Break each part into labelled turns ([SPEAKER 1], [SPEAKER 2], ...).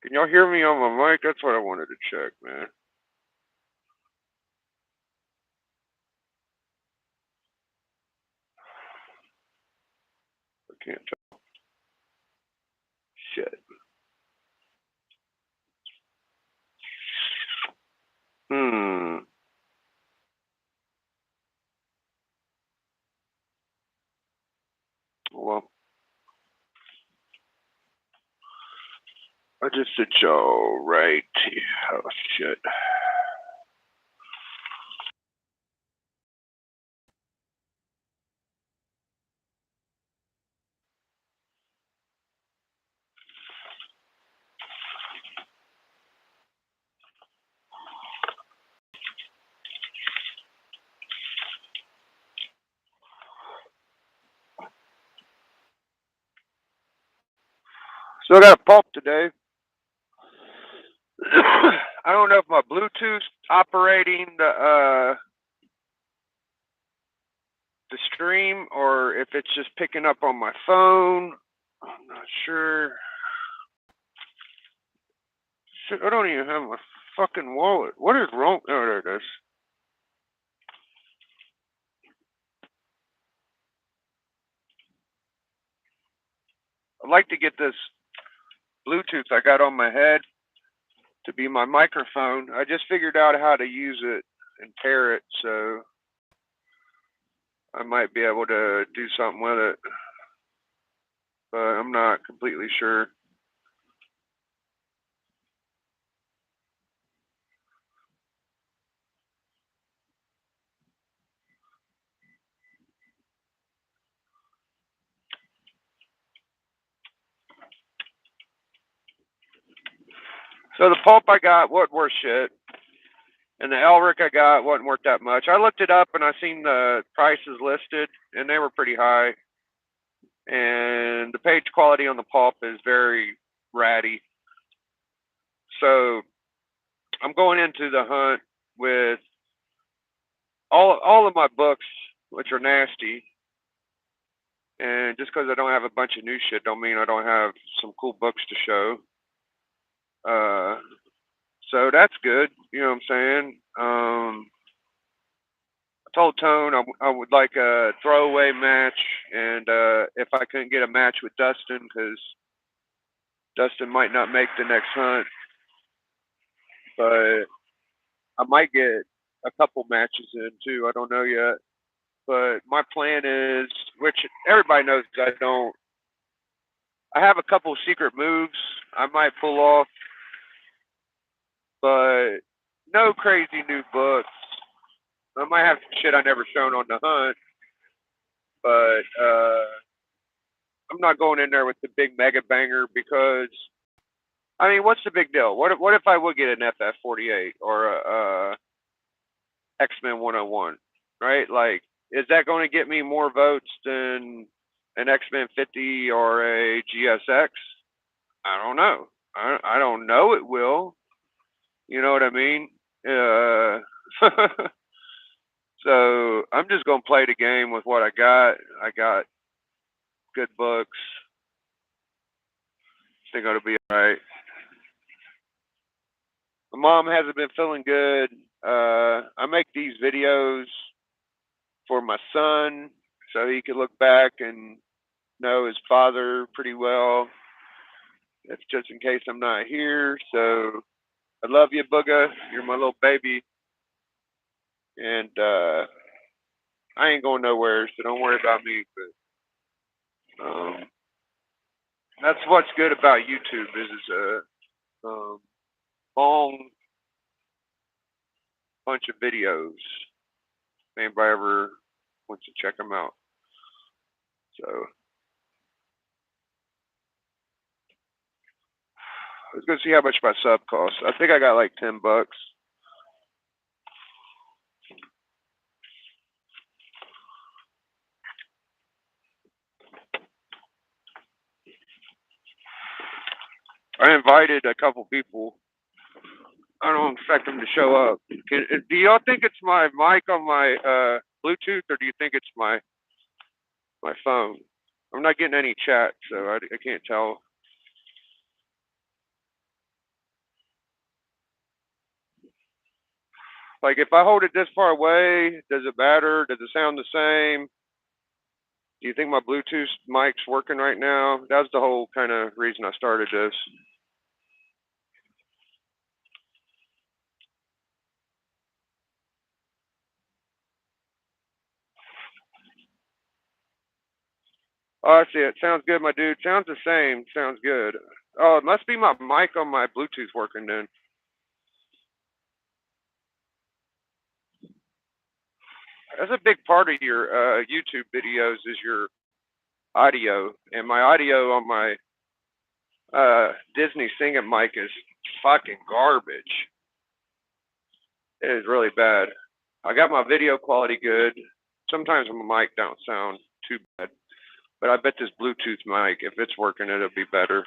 [SPEAKER 1] Can y'all hear me on my mic? That's what I wanted to check, man. I can't tell. Shit. Hmm. Well, I just said y'all right. Oh, shit. So I got a pulp today. I don't know if my Bluetooth's operating the stream or if it's just picking up on my phone. I'm not sure. Shit, I don't even have my fucking wallet. What is wrong? Oh, there it is. I'd like to get this Bluetooth I got on my head to be my microphone. I just figured out how to use it and pair it, so I might be able to do something with it, but I'm not completely sure. So the pulp I got wasn't worth shit, and the Elric I got wasn't worth that much. I looked it up and I seen the prices listed, and they were pretty high. And the page quality on the pulp is very ratty. So I'm going into the hunt with all of my books, which are nasty. And just because I don't have a bunch of new shit, don't mean I don't have some cool books to show. So that's good. You know what I'm saying? I told Tone I would like a throwaway match, and if I couldn't get a match with Dustin, because Dustin might not make the next hunt, but I might get a couple matches in too. I don't know yet. But my plan is, which everybody knows I don't. I have a couple secret moves I might pull off, but no crazy new books. I might have some shit I never shown on the hunt, but I'm not going in there with the big mega banger because I mean, what's the big deal? What if I would get an FF48 or a X-Men 101, right? Like, is that going to get me more votes than an X-Men 50 or a GSX? I don't know. I don't know it will. You know what I mean? Uh, so I'm just gonna play the game with what I got. I got good books. Think it'll be all right. My mom hasn't been feeling good. I make these videos for my son so he can look back and know his father pretty well. That's just in case I'm not here. So I love you, Booga. You're my little baby. And I ain't going nowhere, so don't worry about me. But that's what's good about YouTube is it's a long bunch of videos. If anybody ever wants to check them out. So let's go see how much my sub costs. I think I got like $10. I invited a couple people. I don't expect them to show up. Do y'all think it's my mic on my Bluetooth, or do you think it's my phone? I'm not getting any chat, so I can't tell. Like if I hold it this far away, does it matter? Does it sound the same? Do you think my Bluetooth mic's working right now? That's the whole kind of reason I started this. Oh, I see it. Sounds good, my dude. Sounds the same. Sounds good. Oh, it must be my mic on my Bluetooth working then. That's a big part of your YouTube videos is your audio, and my audio on my Disney singing mic is fucking garbage. It is really bad. I got my video quality good. Sometimes my mic don't sound too bad, but I bet this Bluetooth mic, if it's working, it'll be better.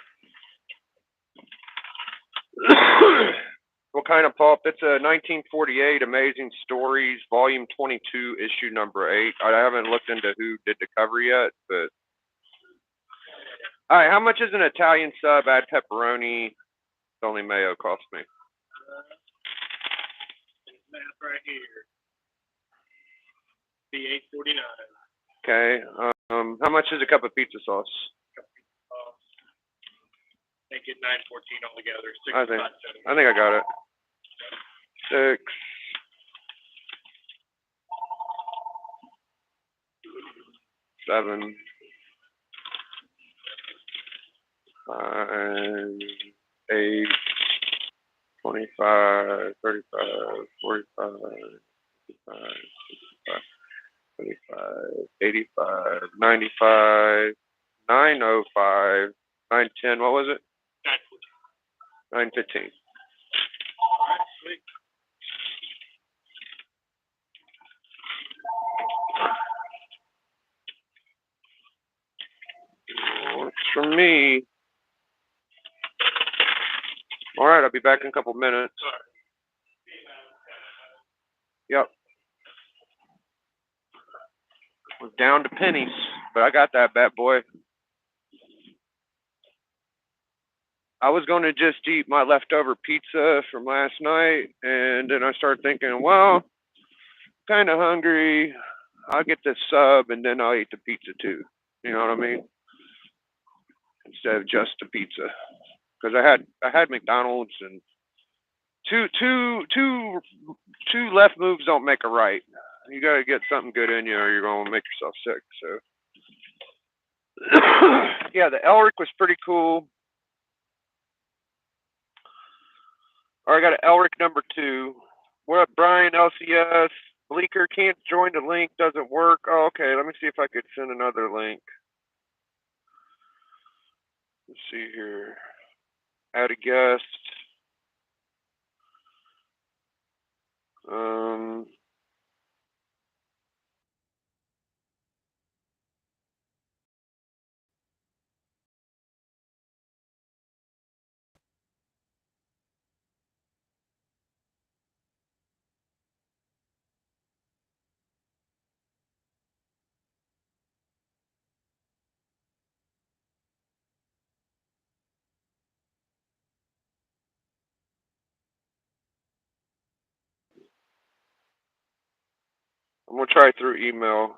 [SPEAKER 1] What kind of pulp? It's a 1948 Amazing Stories, Volume 22, Issue number 8. I haven't looked into who did the cover yet, but all right. How much is an Italian sub? Add pepperoni. It's only mayo cost me.
[SPEAKER 2] Math right here. The $8.49.
[SPEAKER 1] Okay. How much is a cup of pizza sauce?
[SPEAKER 2] Make it $9.14 altogether.
[SPEAKER 1] I think I got it. 6. 7. 5. 8. 25. 35. 45. 55. 65. 75, 85, 95, 905, 910. What was it? 915.
[SPEAKER 2] All right, sweet.
[SPEAKER 1] Works for me. All right, I'll be back in a couple minutes. Yep. Was down to pennies, but I got that bad boy. I was going to just eat my leftover pizza from last night, and then I started thinking, well, kind of hungry. I'll get this sub, and then I'll eat the pizza too. You know what I mean? Instead of just the pizza, because I had McDonald's, and two left moves don't make a right. You got to get something good in you, or you're going to make yourself sick. So, yeah, the Elric was pretty cool. All right, I got an Elric number 2. What up, Brian? LCS. Bleaker can't join the link. Doesn't work. Oh, okay. Let me see if I could send another link. Let's see here. Add a guest. I'm gonna try through email.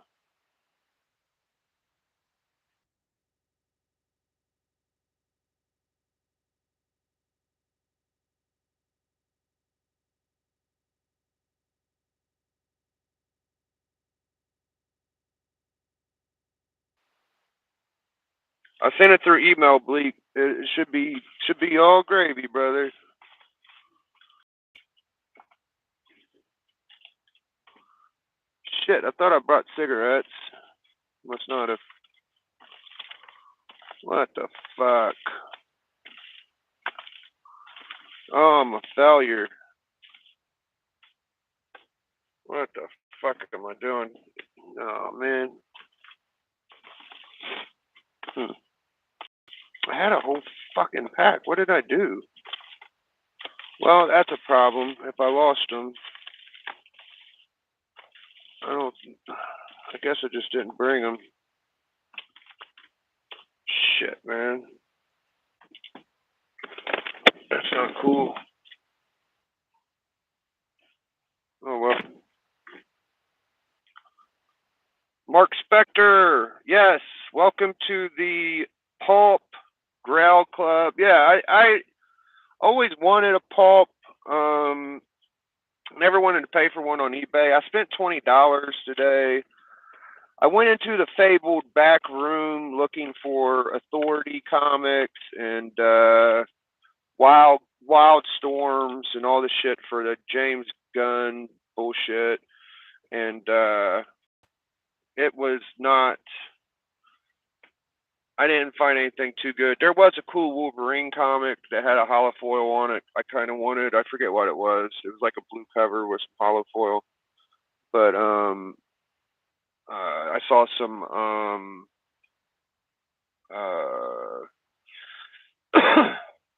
[SPEAKER 1] I sent it through email, Bleak. It should be all gravy, brother. Shit, I thought I brought cigarettes. Must not have. What the fuck? Oh, I'm a failure. What the fuck am I doing? Oh, man. I had a whole fucking pack. What did I do? Well, that's a problem. If I lost them, I guess I just didn't bring them. Shit, man. That's not cool. welcome to the Pulp Grail Club. Yeah, I always wanted a pulp. Never wanted to pay for one on eBay. I spent $20 today. I went into the fabled back room looking for Authority comics and Wild Storms and all the shit for the James Gunn bullshit, and it was not. I didn't find anything too good. There was a cool Wolverine comic that had a holofoil on it. I kind of wanted. I forget what it was. It was like a blue cover with some holofoil. But I saw some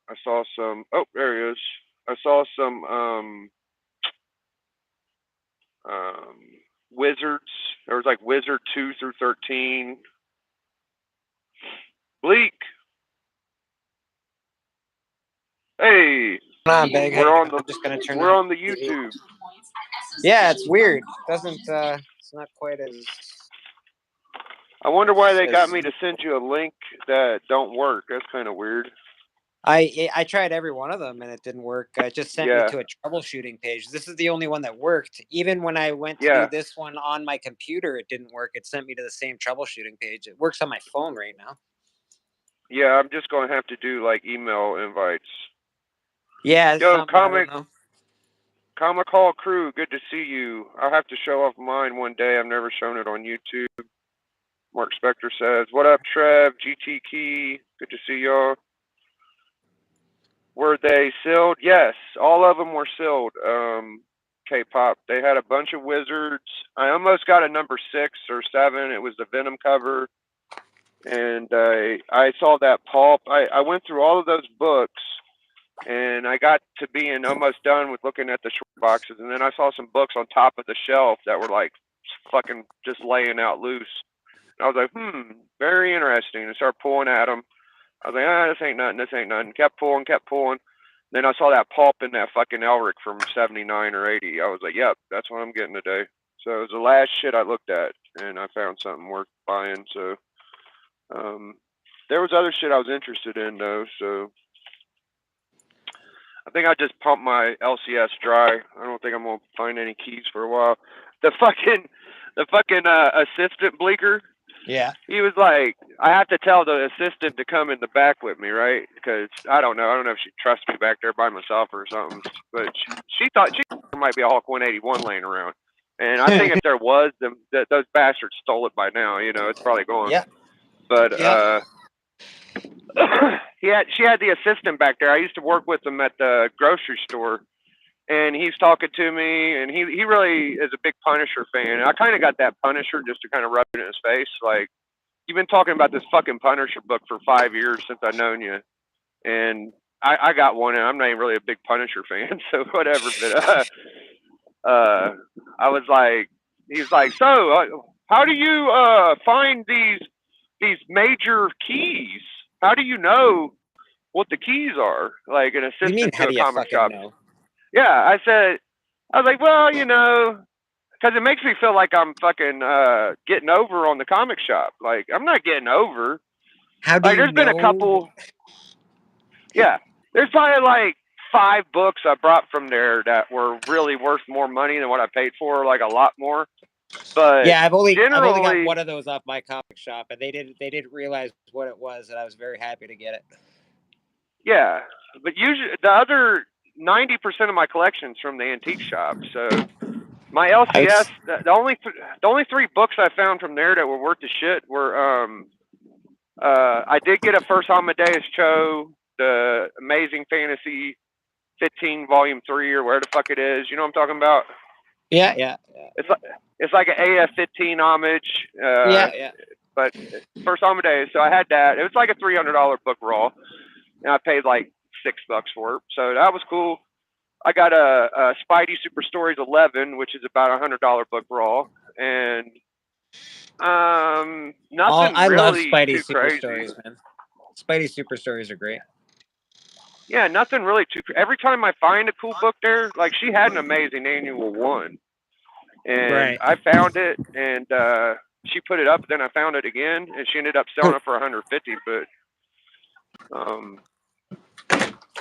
[SPEAKER 1] I saw some. Oh, there he is. I saw some um, Wizards. There was like Wizard 2 through 13. Bleak. Hey,
[SPEAKER 3] on, Big? How you
[SPEAKER 1] we're on
[SPEAKER 3] doing?
[SPEAKER 1] the
[SPEAKER 3] I'm just gonna turn
[SPEAKER 1] we're
[SPEAKER 3] on
[SPEAKER 1] on the
[SPEAKER 3] TV.
[SPEAKER 1] YouTube.
[SPEAKER 3] Yeah, it's weird. Doesn't it's not quite as.
[SPEAKER 1] I wonder why they got
[SPEAKER 3] as
[SPEAKER 1] me to send you a link that don't work. That's kind of weird.
[SPEAKER 3] I tried every one of them and it didn't work. It just sent me
[SPEAKER 1] Yeah,
[SPEAKER 3] to a troubleshooting page. This is the only one that worked. Even when I went to
[SPEAKER 1] yeah,
[SPEAKER 3] do this one on my computer, it didn't work. It sent me to the same troubleshooting page. It works on my phone right now.
[SPEAKER 1] yeah. I'm just going to have to do like email invites.
[SPEAKER 3] Yeah, it's
[SPEAKER 1] Yo,
[SPEAKER 3] something I don't know.
[SPEAKER 1] Comic Hall crew, good to see you. I'll have to show off mine one day. I've never shown it on YouTube. Mark Spector says, "What up, Trev? GT Key, good to see y'all." Were they sealed? Yes, all of them were sealed. K-pop. They had a bunch of wizards. I almost got a number 6 or 7. It was the Venom cover, and I saw that pulp. I went through all of those books, and I got to being almost done with looking at the short boxes, and then I saw some books on top of the shelf that were like fucking just laying out loose. And I was like, very interesting. And started pulling at them. I was like, this ain't nothing, this ain't nothing. Kept pulling, kept pulling. Then I saw that pulp in that fucking Elric from 79 or 80. I was like, yep, that's what I'm getting today. So it was the last shit I looked at, and I found something worth buying. So there was other shit I was interested in, though. So I think I just pumped my LCS dry. I don't think I'm going to find any keys for a while. The fucking assistant bleaker,
[SPEAKER 3] Yeah.
[SPEAKER 1] he was like, I have to tell the assistant to come in the back with me, right? Because I don't know if she trusts me back there by myself or something. But she thought there might be a Hulk 181 laying around, and I think if there was, those bastards stole it by now. You know, it's probably gone.
[SPEAKER 3] Yeah.
[SPEAKER 1] But
[SPEAKER 3] Yeah.
[SPEAKER 1] she had the assistant back there. I used to work with him at the grocery store, and he's talking to me, and he really is a big Punisher fan. And I kind of got that Punisher just to kind of rub it in his face, like, you've been talking about this fucking Punisher book for 5 years since I've known you, and I got one, and I'm not even really a big Punisher fan, so whatever. But I was like, he's like, so how do you find these major keys? How do you know what the keys are? Like an
[SPEAKER 3] What do you mean?
[SPEAKER 1] assistant
[SPEAKER 3] How
[SPEAKER 1] to a
[SPEAKER 3] do you
[SPEAKER 1] comic
[SPEAKER 3] fucking
[SPEAKER 1] shop.
[SPEAKER 3] know?
[SPEAKER 1] Yeah, I was like, well, because it makes me feel like I'm fucking getting over on the comic shop. Like, I'm not getting over.
[SPEAKER 3] How do
[SPEAKER 1] Like,
[SPEAKER 3] you
[SPEAKER 1] there's been a
[SPEAKER 3] know?
[SPEAKER 1] couple. Yeah, there's probably like 5 books I brought from there that were really worth more money than what I paid for, like a lot more. But
[SPEAKER 3] Yeah, I've only got
[SPEAKER 1] generally,
[SPEAKER 3] one of those off my comic shop, and they didn't realize what it was, and I was very happy to get it.
[SPEAKER 1] yeah. But usually, the other 90% of my collection's from the antique shop. So my LCS, the only 3 books I found from there that were worth the shit were I did get a first Amadeus Cho, the Amazing Fantasy 15 Volume 3 or where the fuck it is. You know what I'm talking about?
[SPEAKER 3] Yeah.
[SPEAKER 1] It's like an AF-15 homage,
[SPEAKER 3] Yeah.
[SPEAKER 1] but first Amadeus. So I had that. It was like a $300 book raw, and I paid like $6 for it. So that was cool. I got a Spidey Super Stories 11, which is about $100 book raw, and nothing
[SPEAKER 3] I love
[SPEAKER 1] really
[SPEAKER 3] Spidey
[SPEAKER 1] too
[SPEAKER 3] Super
[SPEAKER 1] crazy.
[SPEAKER 3] Stories, man. Spidey Super Stories are great.
[SPEAKER 1] Yeah, nothing really too. Every time I find a cool book there, like she had an amazing annual one, and
[SPEAKER 3] Right.
[SPEAKER 1] I found it, and she put it up. Then I found it again, and she ended up selling it for 150. But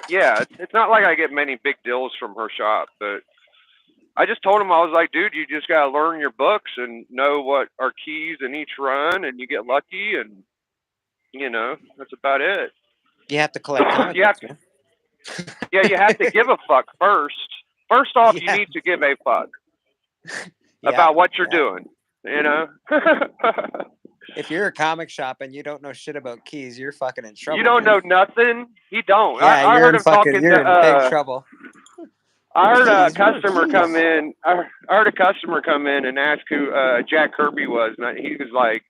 [SPEAKER 1] yeah, it's not like I get many big deals from her shop. But I just told him, I was like, dude, you just gotta learn your books and know what are keys in each run, and you get lucky, and that's about it.
[SPEAKER 3] You have to collect comic
[SPEAKER 1] you have
[SPEAKER 3] books,
[SPEAKER 1] to,
[SPEAKER 3] man.
[SPEAKER 1] yeah, you have to give a fuck first. First off, you
[SPEAKER 3] Yeah.
[SPEAKER 1] need to give a fuck
[SPEAKER 3] Yeah.
[SPEAKER 1] about what you're
[SPEAKER 3] Yeah.
[SPEAKER 1] doing. You know,
[SPEAKER 3] If you're a comic shop and you don't know shit about keys, you're fucking in
[SPEAKER 1] you
[SPEAKER 3] trouble,
[SPEAKER 1] don't
[SPEAKER 3] man.
[SPEAKER 1] know nothing. You don't.
[SPEAKER 3] Yeah,
[SPEAKER 1] I heard him talking to.
[SPEAKER 3] you're in big trouble.
[SPEAKER 1] I heard a
[SPEAKER 3] Keys, what are
[SPEAKER 1] customer come
[SPEAKER 3] keys?
[SPEAKER 1] in. I heard a customer come in and ask who Jack Kirby was, and he was like,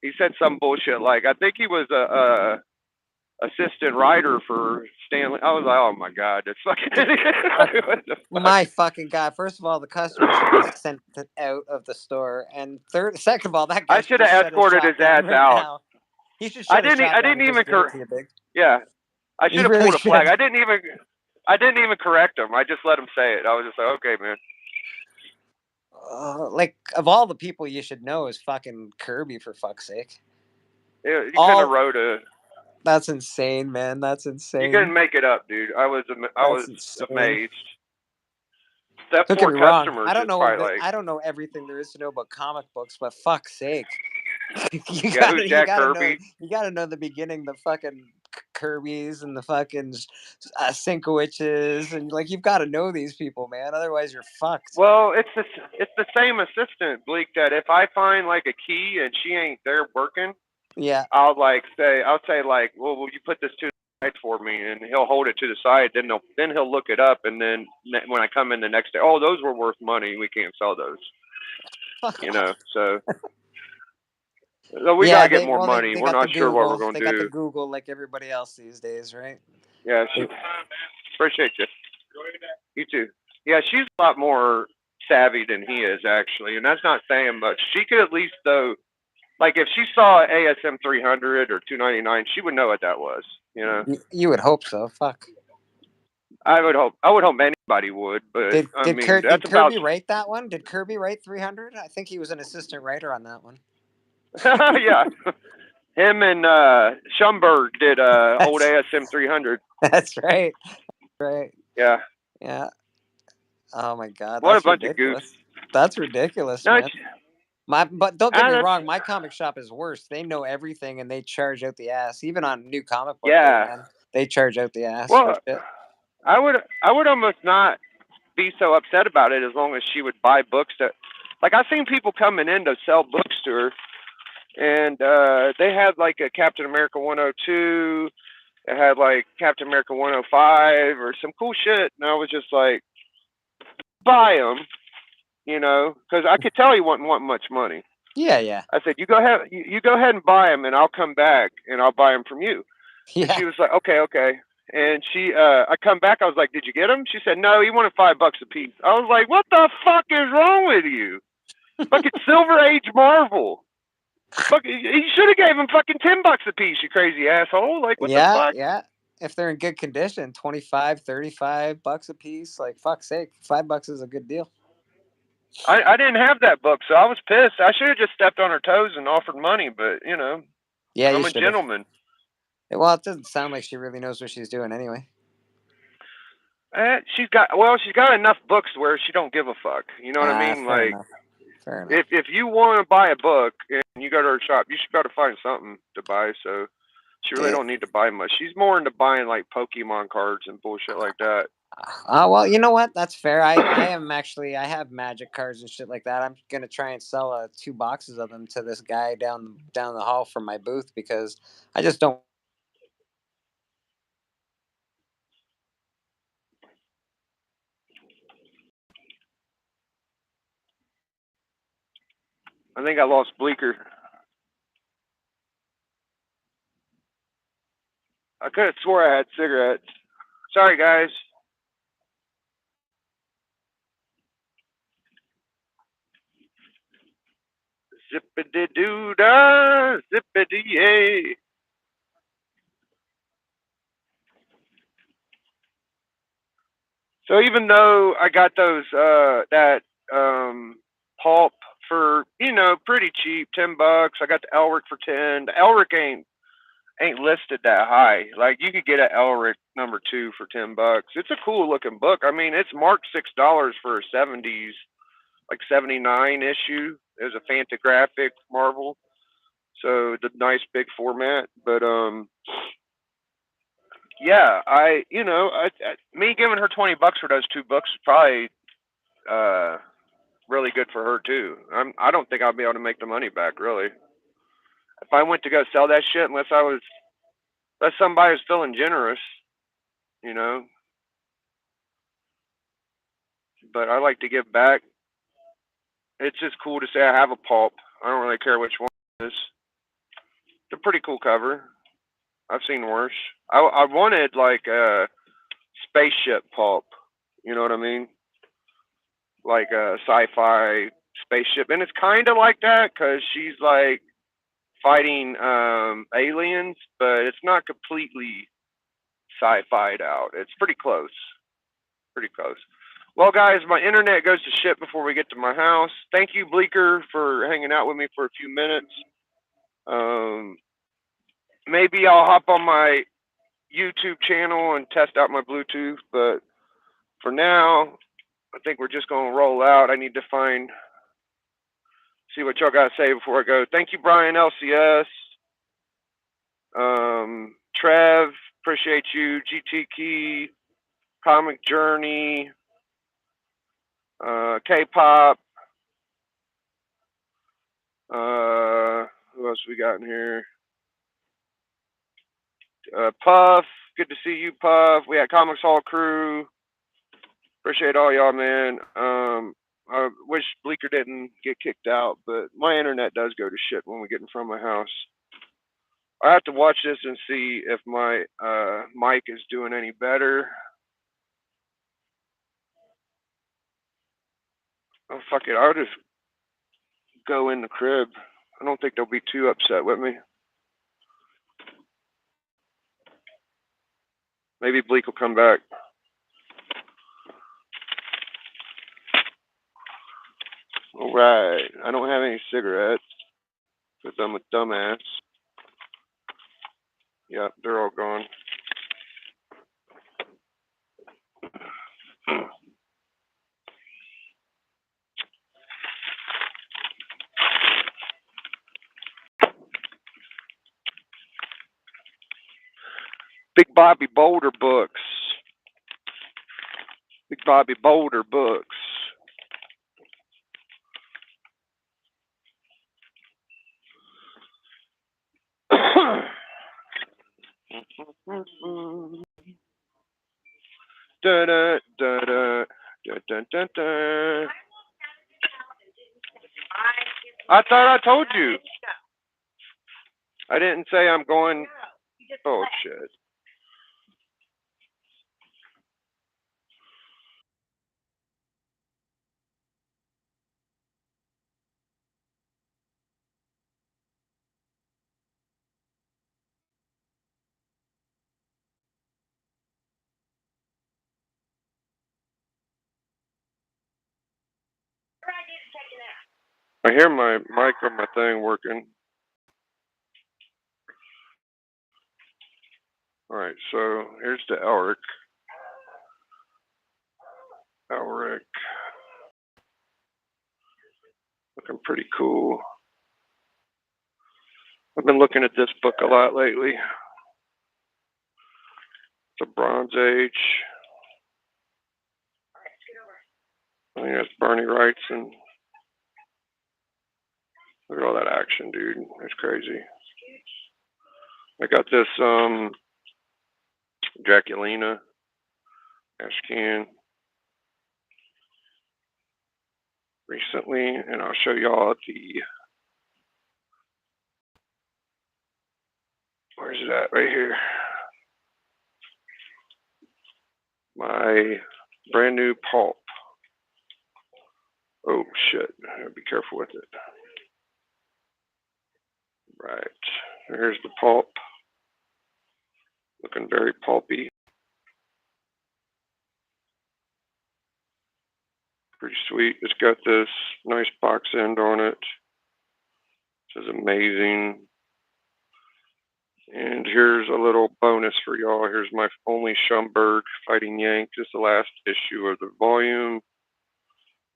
[SPEAKER 1] he said some bullshit like, I think he was a assistant writer for Stanley. I was like, oh my god, that's fucking idiot. What the fuck?
[SPEAKER 3] My fucking god! First of all, the customer should be sent out of the store, and second of all, that guy
[SPEAKER 1] I
[SPEAKER 3] should
[SPEAKER 1] should have
[SPEAKER 3] just shut his
[SPEAKER 1] escorted
[SPEAKER 3] shop
[SPEAKER 1] his
[SPEAKER 3] down
[SPEAKER 1] ass
[SPEAKER 3] right
[SPEAKER 1] out.
[SPEAKER 3] now. He should shut his shop
[SPEAKER 1] I
[SPEAKER 3] down
[SPEAKER 1] didn't
[SPEAKER 3] and
[SPEAKER 1] even
[SPEAKER 3] just give it to you, big.
[SPEAKER 1] yeah. I
[SPEAKER 3] He
[SPEAKER 1] should have
[SPEAKER 3] really
[SPEAKER 1] pulled a flag.
[SPEAKER 3] should.
[SPEAKER 1] I didn't even correct him. I just let him say it. I was just like, okay, man.
[SPEAKER 3] Like of all the people you should know is fucking Kirby, for fuck's sake.
[SPEAKER 1] You couldn't have wrote a.
[SPEAKER 3] That's insane, man. That's
[SPEAKER 1] You
[SPEAKER 3] insane.
[SPEAKER 1] couldn't make it up, dude. I was
[SPEAKER 3] Insane.
[SPEAKER 1] amazed. That
[SPEAKER 3] Don't get
[SPEAKER 1] poor
[SPEAKER 3] me wrong.
[SPEAKER 1] customer
[SPEAKER 3] I don't
[SPEAKER 1] just
[SPEAKER 3] know.
[SPEAKER 1] probably like,
[SPEAKER 3] I don't know everything there is to know about comic books, but fuck's sake, you
[SPEAKER 1] yeah, who's Jack
[SPEAKER 3] gotta know.
[SPEAKER 1] Kirby?
[SPEAKER 3] You gotta know the beginning, the fucking Kirby's and the fucking Sinkowiches, and like you've got to know these people, man. Otherwise, you're fucked.
[SPEAKER 1] Well, it's the same assistant, Bleak. That if I find like a key and she ain't there working,
[SPEAKER 3] Yeah.
[SPEAKER 1] I'll say like, well, will you put this to the side for me? And he'll hold it to the side. Then he'll look it up, and then when I come in the next day, oh, those were worth money. We can't sell those. So we gotta get more money.
[SPEAKER 3] They
[SPEAKER 1] We're
[SPEAKER 3] got the
[SPEAKER 1] not sure what we're
[SPEAKER 3] Google.
[SPEAKER 1] gonna
[SPEAKER 3] They got the
[SPEAKER 1] do.
[SPEAKER 3] Google like everybody else these days, right?
[SPEAKER 1] Yeah, appreciate you. You too. Yeah, she's a lot more savvy than he is actually, and that's not saying much. She could at least though, like if she saw ASM 300 or 299, she would know what that was.
[SPEAKER 3] You would hope so. Fuck.
[SPEAKER 1] I would hope. Anybody would, but I mean,
[SPEAKER 3] Did
[SPEAKER 1] that's about.
[SPEAKER 3] Kirby write that one? Did Kirby write 300? I think he was an assistant writer on that one.
[SPEAKER 1] Yeah, him and Schumberg did old ASM 300.
[SPEAKER 3] That's right. Right.
[SPEAKER 1] Yeah.
[SPEAKER 3] Yeah. Oh my god,
[SPEAKER 1] What a
[SPEAKER 3] that's
[SPEAKER 1] bunch of goofs.
[SPEAKER 3] ridiculous. That's ridiculous,
[SPEAKER 1] No,
[SPEAKER 3] man. But don't get me
[SPEAKER 1] that's,
[SPEAKER 3] wrong, my comic shop is worse. They know everything and they charge out the ass. Even on new comic book day,
[SPEAKER 1] yeah.
[SPEAKER 3] man, they charge out the ass for
[SPEAKER 1] Well,
[SPEAKER 3] shit.
[SPEAKER 1] I would almost not be so upset about it as long as she would buy books that, like I've seen people coming in to sell books to her, and they had like a Captain America 102, they had like Captain America 105 or some cool shit, and I was just like, buy them, because I could tell he wasn't wanting much money.
[SPEAKER 3] Yeah, yeah.
[SPEAKER 1] I said, you go ahead, you go ahead and buy them, and I'll come back and I'll buy them from you.
[SPEAKER 3] Yeah.
[SPEAKER 1] And she was like, okay. And I come back. I was like, did you get him? She said, no, he wanted $5 a piece. I was like, what the fuck is wrong with you? Fucking Silver Age Marvel. You should have gave him fucking $10 a piece, you crazy asshole. Like, what the fuck?
[SPEAKER 3] Yeah. If they're in good condition, 25, 35 bucks a piece. Like, fuck's sake, $5 is a good deal.
[SPEAKER 1] I didn't have that book, so I was pissed. I should have just stepped on her toes and offered money, but
[SPEAKER 3] yeah,
[SPEAKER 1] I'm a gentleman.
[SPEAKER 3] Well, it doesn't sound like she really knows what she's doing anyway.
[SPEAKER 1] She's got enough books where she don't give a fuck. You know what I mean?
[SPEAKER 3] Fair
[SPEAKER 1] Like,
[SPEAKER 3] enough. Fair enough.
[SPEAKER 1] if you want to buy a book and you go to her shop, you should be able to find something to buy. So she really don't need to buy much. She's more into buying like Pokemon cards and bullshit like that.
[SPEAKER 3] Well, you know what? That's fair. I have magic cards and shit like that. I'm gonna try and sell 2 boxes of them to this guy down the hall from my booth because I just don't.
[SPEAKER 1] I think I lost Bleecker. I could have swore I had cigarettes. Sorry, guys. Zippity doo dah, zippity yay. So even though I got those that pulp for, pretty cheap, $10. I got the Elric for 10. The Elric ain't listed that high. Like you could get an Elric #2 for $10. It's a cool looking book. I mean, it's marked $6 for a '70s, like '79 issue. It was a Fantagraphic Marvel, so the nice big format. But yeah, me giving her $20 for those 2 books is probably uh really good for her too. I don't think I'll be able to make the money back really if I went to go sell that shit unless somebody was feeling generous, you know. But I like to give back. It's just cool to say I have a pulp. I don't really care which one it is. It's a pretty cool cover. I've seen worse. I wanted like a spaceship pulp. You know what I mean? Like a sci-fi spaceship, and it's kind of like that because she's like fighting aliens, but it's not completely sci-fi'd out. It's pretty close. Pretty close. Well, guys, my internet goes to shit before we get to my house. Thank you, Bleeker, for hanging out with me for a few minutes. Maybe I'll hop on my YouTube channel and test out my Bluetooth, but for now, I think we're just going to roll out. I need to see what y'all got to say before I go. Thank you, Brian LCS. Trev, appreciate you. GT Key, Comic Journey, K-pop. Who else we got in here? Puff, good to see you, Puff. We had Comics Hall crew. Appreciate all y'all, man. I wish Bleeker didn't get kicked out, but my internet does go to shit when we get in front of my house. I have to watch this and see if my mic is doing any better. Oh, fuck it. I'll just go in the crib. I don't think they'll be too upset with me. Maybe Bleak will come back. All right. I don't have any cigarettes because I'm a dumbass. Yep, they're all gone. Big Bobby Boulder books. Big Bobby Boulder books. Da, da, da, da, da, da, da, da. I thought I told you. I didn't say I'm going. Oh, shit. I hear my mic on my thing working. All right, so here's the Elric. Elric. Looking pretty cool. I've been looking at this book a lot lately. It's a Bronze Age. I think that's Bernie Wrightson. Look at all that action, dude. It's crazy. I got this Draculina Ashcan recently, and I'll show y'all where's it at? Right here. My brand new pulp. Oh shit! I gotta be careful with it. Right. Here's the pulp. Looking very pulpy. Pretty sweet. It's got this nice box end on it. This is amazing. And here's a little bonus for y'all. Here's my only Schomburg Fighting Yank. This is the last issue of the volume.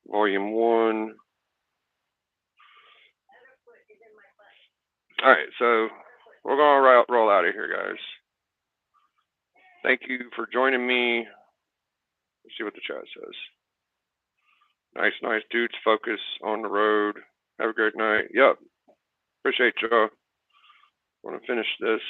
[SPEAKER 1] Volume 1. Alright, so we're going to roll out of here, guys. Thank you for joining me. Let's see what the chat says. Nice dudes. Focus on the road. Have a great night. Yep. Appreciate y'all. Want to finish this.